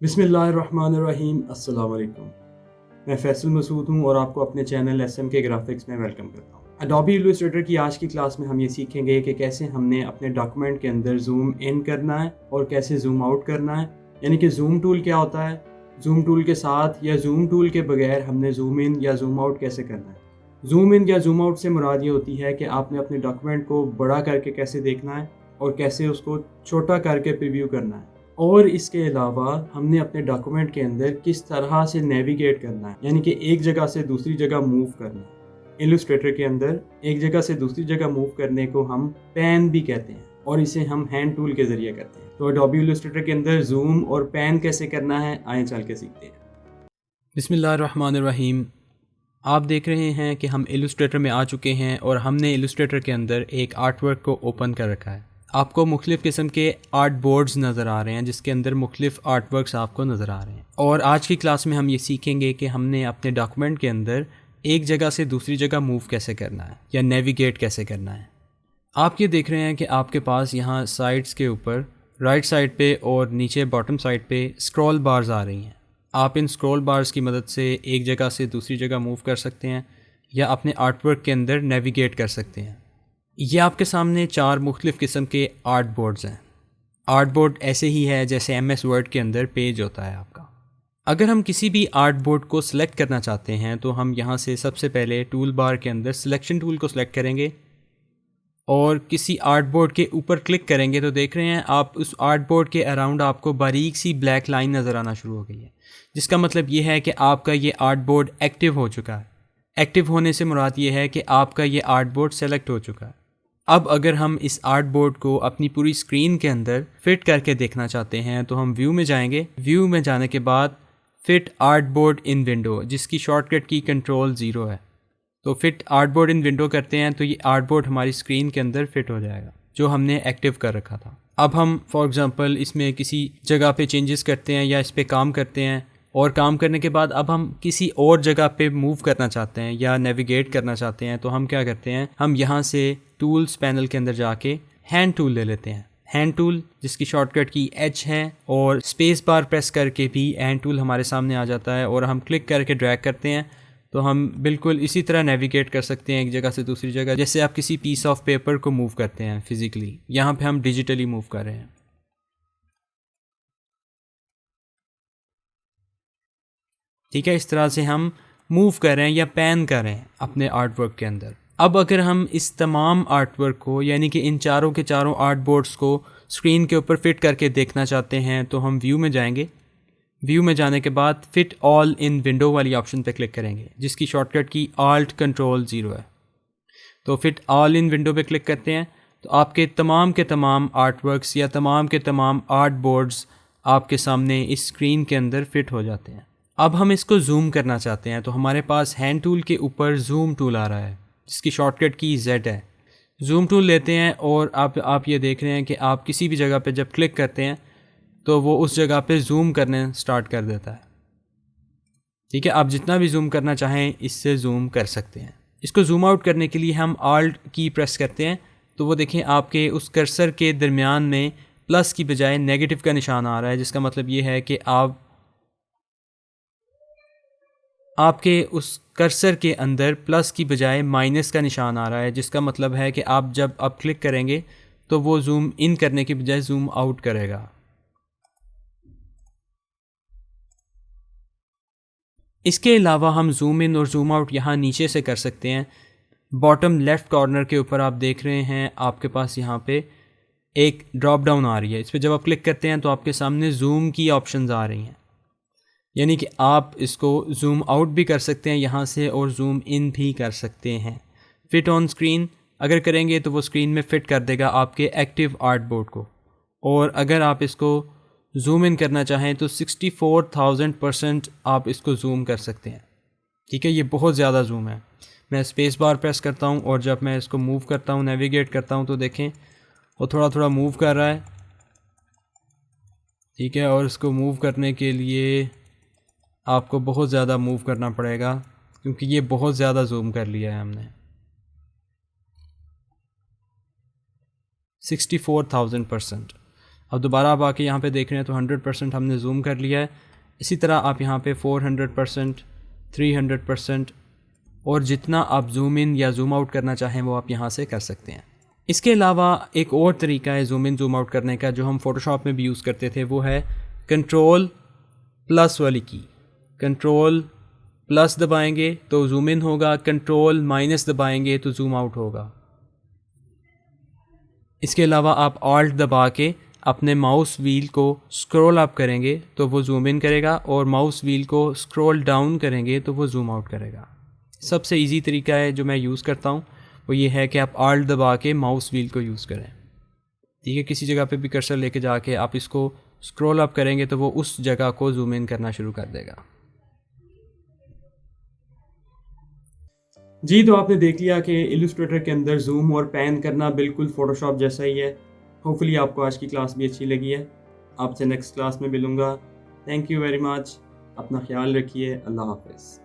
बिस्मिल्लाहिर्रहमानिर्रहीम। अस्सलाम वालेकुम। मैं फैसल मसूद हूँ और आपको अपने चैनल एसएम के ग्राफिक्स में वेलकम करता हूँ। अडोबी इलस्ट्रेटर की आज की क्लास में हम ये सीखेंगे कि कैसे हमने अपने डॉक्यूमेंट के अंदर जूम इन करना है और कैसे जूम आउट करना है। यानी कि जूम टूल क्या होता है, जूम टूल के साथ या जूम टूल के बगैर हमने जूम इन या जूम आउट कैसे करना है। जूम इन या जूम आउट से मुराद ये होती है कि आपने अपने डॉक्यूमेंट को बड़ा करके कैसे देखना है और कैसे उसको छोटा करके प्रीव्यू करना है। और इसके अलावा हमने अपने डॉक्यूमेंट के अंदर किस तरह से नेविगेट करना है, यानी कि एक जगह से दूसरी जगह मूव करना है। इलस्ट्रेटर के अंदर एक जगह से दूसरी जगह मूव करने को हम पैन भी कहते हैं और इसे हम हैंड टूल के ज़रिए करते हैं। तो अडोबी इलस्ट्रेटर के अंदर जूम और पैन कैसे करना है, आए चल के सीखते हैं। बिस्मिल्लाहिर्रहमानिर्रहीम। आप देख रहे हैं कि हम इलस्ट्रेटर में आ चुके हैं और हमने इलस्ट्रेटर के अंदर एक आर्ट वर्क को ओपन कर रखा है। आपको मुख्तलिफ़ किस्म के आर्ट बोर्ड्स नज़र आ रहे हैं जिसके अंदर मुख्तलिफ़ आर्ट वर्क्स आपको नज़र आ रहे हैं। और आज की क्लास में हम ये सीखेंगे कि हमने अपने डॉक्यूमेंट के अंदर एक जगह से दूसरी जगह मूव कैसे करना है या नेविगेट कैसे करना है। आप ये देख रहे हैं कि आपके पास यहाँ साइड्स के ऊपर राइट साइड पे और नीचे बॉटम साइड पे स्क्रॉल बार्स आ रही हैं। आप इन स्क्रॉल बार्स की मदद से एक जगह से दूसरी जगह मूव कर सकते हैं या अपने आर्टवर्क के अंदर नेविगेट कर सकते हैं। ये आपके सामने चार मुख्तलिफ़ किस्म के आर्ट बोर्ड्स हैं। आर्ट बोर्ड ऐसे ही है जैसे MS वर्ड के अंदर पेज होता है आपका। अगर हम किसी भी आर्ट बोर्ड को सिलेक्ट करना चाहते हैं तो हम यहाँ से सबसे पहले टूल बार के अंदर सिलेक्शन टूल को सिलेक्ट करेंगे और किसी आर्ट बोर्ड के ऊपर क्लिक करेंगे तो देख रहे हैं आप उस आर्ट बोर्ड के अराउंड आपको बारीक सी ब्लैक लाइन नज़र आना शुरू हो गई है, जिसका मतलब ये है कि आपका ये आर्ट बोर्ड एक्टिव हो चुका है। एक्टिव होने से मुराद ये है कि आपका ये आर्ट बोर्ड सेलेक्ट हो चुका है। अब अगर हम इस आर्ट बोर्ड को अपनी पूरी स्क्रीन के अंदर फिट करके देखना चाहते हैं तो हम व्यू में जाएंगे। व्यू में जाने के बाद फिट आर्ट बोर्ड इन विंडो, जिसकी शॉर्टकट की कंट्रोल 0 है, तो फिट आर्ट बोर्ड इन विंडो करते हैं तो ये आर्ट बोर्ड हमारी स्क्रीन के अंदर फिट हो जाएगा जो हमने एक्टिव कर रखा था। अब हम फॉर एग्जांपल इसमें किसी जगह पे चेंजेस करते हैं या इस पे काम करते हैं और काम करने के बाद अब हम किसी और जगह पे मूव करना चाहते हैं या नेविगेट करना चाहते हैं तो हम क्या करते हैं, हम यहाँ से टूल्स पैनल के अंदर जाके हैंड टूल ले लेते हैं। हैंड टूल जिसकी शॉर्टकट की H है और स्पेस बार प्रेस करके भी हैंड टूल हमारे सामने आ जाता है और हम क्लिक करके ड्रैग करते हैं तो हम बिल्कुल इसी तरह नेविगेट कर सकते हैं एक जगह से दूसरी जगह, जैसे आप किसी पीस ऑफ पेपर को मूव करते हैं फिजिकली। यहाँ पे हम डिजिटली मूव कर रहे हैं। ठीक है, इस तरह से हम मूव कर रहे हैं या पैन कर रहे हैं अपने आर्ट वर्क के अंदर। अब अगर हम इस तमाम आर्ट वर्क को यानी कि इन चारों के चारों आर्ट बोर्ड्स को स्क्रीन के ऊपर फिट करके देखना चाहते हैं तो हम व्यू में जाएंगे। व्यू में जाने के बाद फिट ऑल इन विंडो वाली ऑप्शन पे क्लिक करेंगे जिसकी शॉर्टकट की Alt Control 0 है। तो फिट ऑल इन विंडो पे क्लिक करते हैं तो आपके तमाम आर्ट वर्क्स या तमाम के तमाम आर्ट बोर्ड्स आपके सामने इस स्क्रीन के अंदर फिट हो जाते हैं। अब हम इसको जूम करना चाहते हैं तो हमारे पास हैंड टूल के ऊपर जूम टूल आ रहा है जिसकी शॉर्टकट की Z है। जूम टूल लेते हैं और आप ये देख रहे हैं कि आप किसी भी जगह पे जब क्लिक करते हैं तो वो उस जगह पे जूम करने स्टार्ट कर देता है। ठीक है, आप जितना भी जूम करना चाहें इससे जूम कर सकते हैं। इसको जूम आउट करने के लिए हम Alt की प्रेस करते हैं तो वो देखें आपके उस कर्सर के दरमियान में प्लस की बजाय नेगेटिव का निशान आ रहा है, जिसका मतलब ये है कि आपके उस कर्सर के अंदर प्लस की बजाय माइनस का निशान आ रहा है, जिसका मतलब है कि आप जब अब क्लिक करेंगे तो वो जूम इन करने की बजाय जूम आउट करेगा। इसके अलावा हम जूम इन और जूम आउट यहाँ नीचे से कर सकते हैं। बॉटम लेफ़्ट कॉर्नर के ऊपर आप देख रहे हैं आपके पास यहाँ पे एक ड्रॉप डाउन आ रही है। इस पर जब आप क्लिक करते हैं तो आपके सामने जूम की ऑप्शंस आ रही हैं, यानी कि आप इसको जूम आउट भी कर सकते हैं यहाँ से और जूम इन भी कर सकते हैं। फिट ऑन स्क्रीन अगर करेंगे तो वो स्क्रीन में फ़िट कर देगा आपके एक्टिव आर्ट बोर्ड को, और अगर आप इसको जूम इन करना चाहें तो 64,000% आप इसको जूम कर सकते हैं। ठीक है, ये बहुत ज़्यादा जूम है। मैं स्पेस बार प्रेस करता हूँ और जब मैं इसको मूव करता हूँ, नेविगेट करता हूँ, तो देखें वो थोड़ा थोड़ा मूव कर रहा है। ठीक है, और इसको मूव करने के लिए आपको बहुत ज़्यादा मूव करना पड़ेगा क्योंकि ये बहुत ज़्यादा जूम कर लिया है हमने। 64,000%। अब दोबारा आप आके यहाँ पे देख रहे हैं तो 100% हमने जूम कर लिया है। इसी तरह आप यहाँ पे 400%, 300% और जितना आप जूम इन या जूम आउट करना चाहें वो आप यहाँ से कर सकते हैं। इसके अलावा एक और तरीका है जूम इन जूम आउट करने का जो हम फ़ोटोशॉप में भी यूज़ करते थे, वो है कंट्रोल प्लस वाली की। कंट्रोल प्लस दबाएंगे तो जूम इन होगा, कंट्रोल माइनस दबाएंगे तो जूम आउट होगा। इसके अलावा आप ऑल्ट दबा के अपने माउस व्हील को स्क्रॉल अप करेंगे तो वो जूम इन करेगा और माउस व्हील को स्क्रॉल डाउन करेंगे तो वो जूम आउट करेगा। सबसे इजी तरीका है जो मैं यूज़ करता हूँ वो ये है कि आप ऑल्ट दबा के माउस व्हील को यूज़ करें। ठीक है, किसी जगह पे भी कर्सर लेके जाके आप इसको स्क्रॉल अप करेंगे तो वो उस जगह को जूम इन करना शुरू कर देगा। जी, तो आपने देख लिया कि इलस्ट्रेटर के अंदर जूम और पैन करना बिल्कुल फ़ोटोशॉप जैसा ही है। होपफुली आपको आज की क्लास भी अच्छी लगी है। आपसे नेक्स्ट क्लास में मिलूँगा। Thank you very much. अपना ख्याल रखिए। अल्लाह हाफ़िज़।